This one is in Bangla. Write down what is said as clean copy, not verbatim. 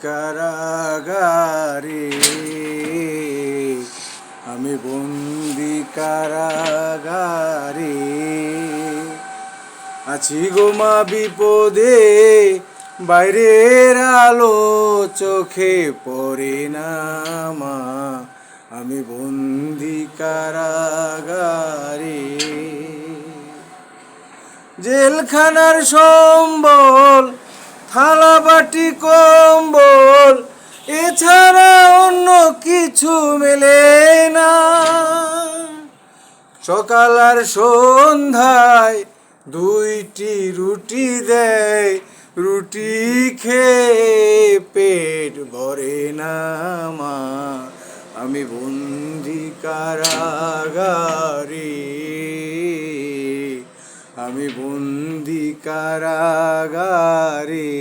কারাগারে, আমি বন্দি কারাগারে। আছি গো মা বিপদে, বাইরের আলো চোখে পড়ে না মা, আমি বন্দি কারাগারে। জেলখানার সম্বল, থালা বাটি কম্বল, এছাড়া অন্য কিছু মেলে না। সকাল আর সন্ধ্যায় দুইটি রুটি দেয়, রুটি খেয়ে পেট ভরে না মা, আমি বন্দি কারাগারে, আমি বন্দি কারাগারে।